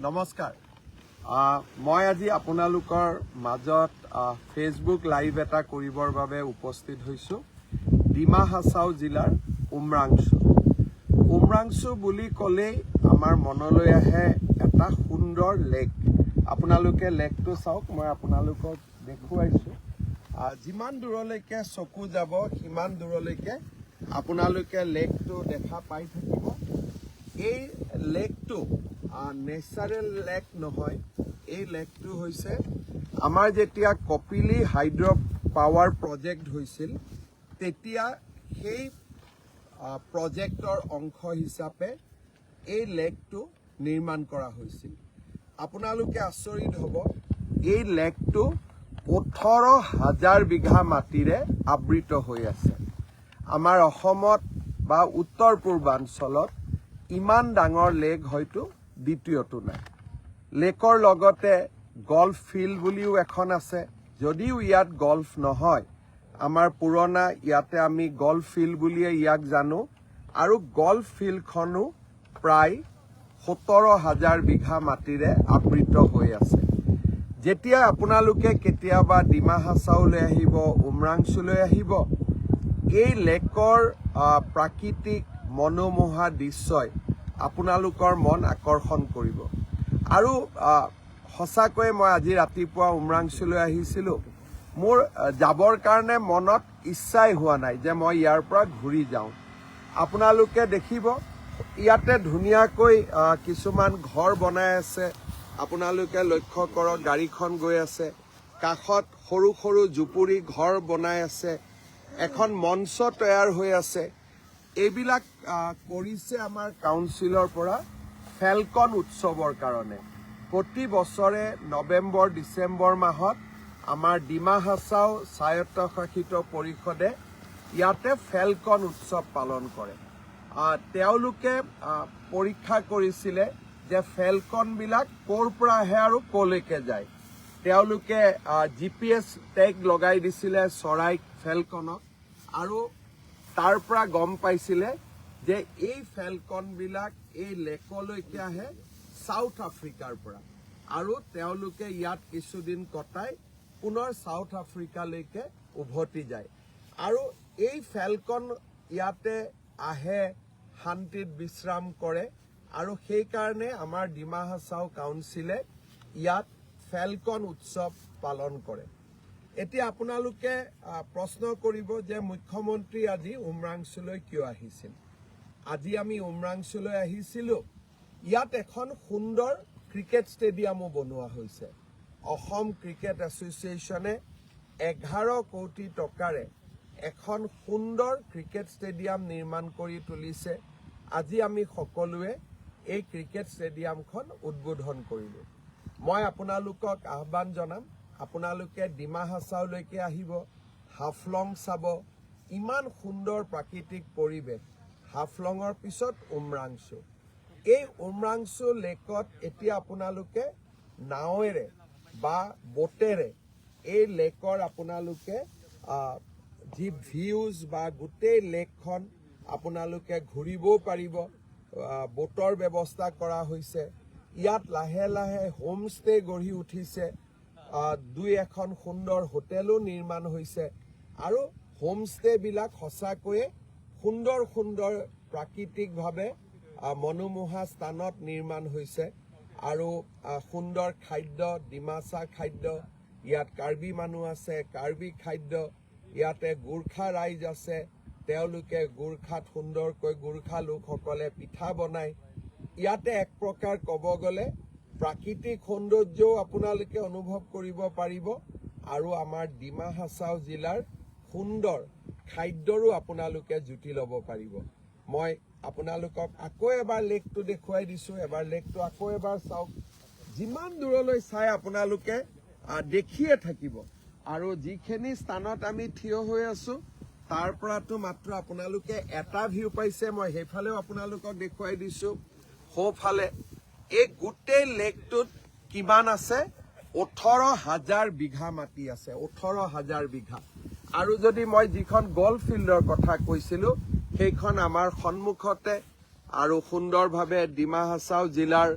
নমস্কাৰ মই আজি আপোনালোকৰ মাজত ফেচবুক লাইভ এটা কৰিবৰ বাবে উপস্থিত হৈছো ডিমা হাছাও জিলাৰ উমৰাংচু বুলি ক'লেই আমাৰ মনলৈ আহে এটা সুন্দৰ লেক আপোনালোকে লেকটো চাওক মই আপোনালোকক দেখুৱাইছো যিমান দূৰলৈকে চকু যাব সিমান দূৰলৈকে আপোনালোকে লেকটো দেখা পাই থাকিব এই লেকটো নেচাৰেল লেক নহয় এই লেকটো হৈছে আমাৰ যেতিয়া কপিলি হাইড্ৰ পাৱাৰ প্ৰজেক্ট হৈছিল তেতিয়া সেই প্ৰজেক্টৰ অংশ হিচাপে এই লেকটো নিৰ্মাণ কৰা হৈছিল আপোনালোকে আচৰিত হ'ব এই লেকটো 18,000 বিঘা মাটিৰে আবৃত হৈ আছে আমাৰ অসমত বা উত্তৰ পূৰ্বাঞ্চলত ইমান ডাঙৰ লেক হয়তো দ্বিতীয়টো নাই লেকৰ লগতে গল্ফ ফিল্ড বুলিও এখন আছে যদিও ইয়াত গল্ফ নহয় আমাৰ পুৰণা ইয়াতে আমি গল্ফ ফিল্ড বুলিয়ে ইয়াক জানো আৰু গল্ফ ফিল্ডখনো প্ৰায় 17,000 বিঘা মাটিৰে আবৃত হৈ আছে যেতিয়া আপোনালোকে কেতিয়াবা ডিমা হাছাওলৈ আহিব উমৰাংচুলৈ আহিব এই লেকৰ প্ৰাকৃতিক মনোমোহা দৃশ্যই আপোনালোকৰ মন আকৰ্ষণ কৰিব আৰু সঁচাকৈ মই আজি ৰাতিপুৱা উমৰাংচুলৈ আহিছিলোঁ মোৰ যাবৰ কাৰণে মনত ইচ্ছাই হোৱা নাই যে মই ইয়াৰ পৰা ঘূৰি যাওঁ আপোনালোকে দেখিব ইয়াতে ধুনীয়াকৈ কিছুমান ঘৰ বনাই আছে আপোনালোকে লক্ষ্য কৰক গাড়ীখন গৈ আছে কাষত সৰু সৰু জুপুৰি ঘৰ বনাই আছে এখন মঞ্চ তৈয়াৰ হৈ আছে এইবিলাক কৰিছে আমাৰ কাউন্সিলৰ পৰা ফেলকন উৎসৱৰ কাৰণে প্ৰতি বছৰে নৱেম্বৰ ডিচেম্বৰ মাহত আমাৰ ডিমা হাছাও স্বায়ত্তশাসিত পৰিষদে ইয়াতে ফেলকন উৎসৱ পালন কৰে তেওঁলোকে পৰীক্ষা কৰিছিলে যে ফেলকনবিলাক ক'ৰ পৰা আহে আৰু ক'লৈকে যায় তেওঁলোকে GPS টেগ লগাই দিছিলে চৰাই ফেলকনক আৰু তাৰ পৰা গম পাইছিলে যে এই ফেলকনবিলাক এই লেকলৈকে আহে সাউথ আফ্ৰিকাৰ পৰা আৰু তেওঁলোকে ইয়াত কিছুদিন কটাই পুনৰ সাউথ আফ্ৰিকালৈকে উভতি যায় আৰু এই ফেলকন ইয়াতে আহে শান্তিত বিশ্ৰাম কৰে আৰু সেইকাৰণে আমাৰ ডিমা হাছাও কাউন্সিলে ইয়াত ফেলকন উৎসৱ পালন কৰে এতিয়া আপোনালোকে প্ৰশ্ন কৰিব যে মুখ্যমন্ত্ৰী আজি উমৰাংচুলৈ কিয় আহিছিল আজি আমি উমৰাংচুলৈ আহিছিলোঁ ইয়াত এখন সুন্দৰ ক্ৰিকেট ষ্টেডিয়ামো বনোৱা হৈছে অসম ক্ৰিকেট এছ'চিয়েশ্যনে 11 কোটি টকাৰে এখন সুন্দৰ ক্ৰিকেট ষ্টেডিয়াম নিৰ্মাণ কৰি তুলিছে আজি আমি সকলোৱে এই ক্ৰিকেট ষ্টেডিয়ামখন উদ্বোধন কৰিলোঁ মই আপোনালোকক আহ্বান জনাম আপোনালোকে ডিমা হাছাওলৈকে আহিব হাফলং চাব ইমান সুন্দৰ প্ৰাকৃতিক পৰিৱেশ হাফলঙৰ পিছত উমৰাংচু এই উমৰাংচু লেকত এতিয়া আপোনালোকে নাৱেৰে বা বোটেৰে এই লেকৰ আপোনালোকে যি ভিউজ বা গোটেই লেকখন আপোনালোকে ঘূৰিবও পাৰিব বোটৰ ব্যৱস্থা কৰা হৈছে ইয়াত লাহে লাহে হোম ষ্টে গঢ়ি উঠিছে দুই এখন সুন্দৰ হোটেলো নিৰ্মাণ হৈছে আৰু হোম ষ্টেবিলাক সঁচাকৈয়ে সুন্দৰ সুন্দৰ প্ৰাকৃতিকভাৱে মনোমোহা স্থানত নিৰ্মাণ হৈছে আৰু সুন্দৰ খাদ্য ডিমাচা খাদ্য ইয়াত কাৰ্বি মানুহ আছে কাৰ্বি খাদ্য ইয়াতে গোৰ্খা ৰাইজ আছে তেওঁলোকে গোৰ্খাত সুন্দৰকৈ গোৰ্খা লোকসকলে পিঠা বনায় ইয়াতে এক প্ৰকাৰ ক'ব গ'লে প্ৰাকৃতিক সৌন্দৰ্যও আপোনালোকে অনুভৱ কৰিব পাৰিব আৰু আমাৰ ডিমা হাছাও জিলাৰ সুন্দৰ খাদ্যৰো আপোনালোকে জুতি ল'ব পাৰিব মই আপোনালোকক আকৌ এবাৰ লেকটো দেখুৱাই দিছোঁ এবাৰ লেকটো আকৌ এবাৰ চাওক যিমান দূৰলৈ চাই আপোনালোকে দেখিয়ে থাকিব আৰু যিখিনি স্থানত আমি থিয় হৈ আছোঁ তাৰ পৰাতো মাত্ৰ আপোনালোকে এটা ভিউ পাইছে মই সেইফালেও আপোনালোকক দেখুৱাই দিছোঁ সোঁফালে এই গোটেই লেকটোত কিমান আছে 18,000 বিঘা মাটি আছে 18,000 বিঘা আৰু যদি মই যিখন গল্ফ ফিল্ডৰ কথা কৈছিলোঁ সেইখন আমাৰ সন্মুখতে আৰু সুন্দৰভাৱে ডিমা হাছাও জিলাৰ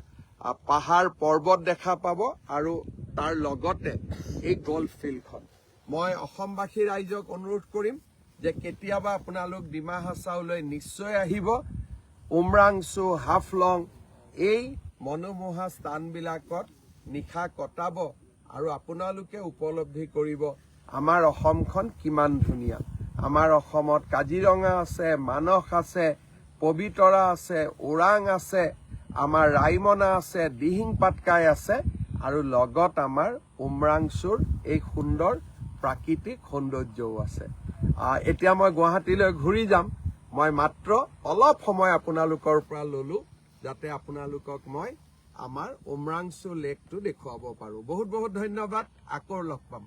পাহাৰ পৰ্বত দেখা পাব আৰু তাৰ লগতে এই গল্ফ ফিল্ডখন মই অসমবাসী ৰাইজক অনুৰোধ কৰিম যে কেতিয়াবা আপোনালোক ডিমা হাছাওলৈ নিশ্চয় আহিব উমৰাংচু হাফলং এই মনোমোহা স্থানবিলাকত নিশা কটাব আৰু আপোনালোকে উপলব্ধি কৰিব আমাৰ অসমখন কিমান ধুনীয়া আমাৰ অসমত কাজিৰঙা আছে মানস আছে পবিতৰা আছে ওৰাং আছে আমাৰ ৰাইমনা আছে দিহিং পাটকাই আছে আৰু লগত আমাৰ উমৰাংচুৰ এই সুন্দৰ প্ৰাকৃতিক সৌন্দৰ্যও আছে এতিয়া মই গুৱাহাটীলৈ ঘূৰি যাম মই মাত্ৰ অলপ সময় আপোনালোকৰ পৰা ললো যাতে আপোনালোকক মই আমাৰ উমৰাংচু লেকটো দেখুৱাব পাৰো বহুত বহুত ধন্যবাদ আকৌ লগ পাম